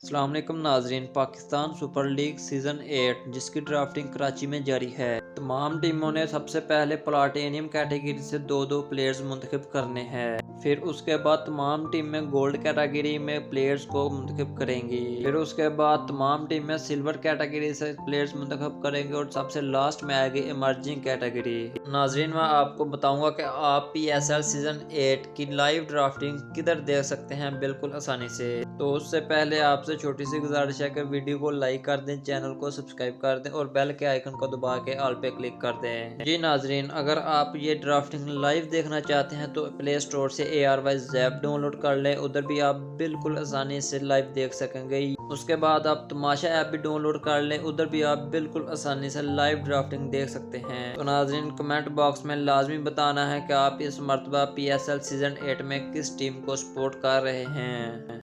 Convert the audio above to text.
अस्सलाम वालेकुम नाजरीन। पाकिस्तान सुपर लीग सीज़न 8 जिसकी ड्राफ्टिंग कराची में जारी है। तमाम टीमों ने सबसे पहले प्लाटिनियम कैटेगरी से दो प्लेयर्स मुंतखब करने हैं। फिर उसके बाद तमाम टीमें गोल्ड कैटेगरी में प्लेयर्स को मुंतखब करेंगी। फिर उसके बाद तमाम टीमें सिल्वर कैटेगरी से प्लेयर्स मुंतखब करेंगे और सबसे लास्ट में आएगी इमर्जिंग कैटेगरी। नाजरीन, मैं आपको बताऊंगा कि आप PSL सीज़न 8 की लाइव ड्राफ्टिंग किधर देख सकते हैं बिल्कुल आसानी से। तो उससे पहले आपसे छोटी सी गुजारिश है कि वीडियो को लाइक कर दें, चैनल को सब्सक्राइब कर दें और बेल के आइकन को दबा के ऑल पे क्लिक कर दें। जी नाजरीन, अगर आप ये ड्राफ्टिंग लाइव देखना चाहते हैं तो प्ले स्टोर से ARY ज़ैप डाउनलोड कर लें। उधर भी आप बिल्कुल आसानी से लाइव देख सकेंगे। उसके बाद आप तमाशा ऐप भी डाउनलोड कर लें। उधर भी आप बिल्कुल आसानी से लाइव ड्राफ्टिंग देख सकते हैं। तो नाजरीन, कमेंट बॉक्स में लाजमी बताना है कि आप इस मरतबा PSL सीज़न 8 में किस टीम को सपोर्ट कर रहे हैं।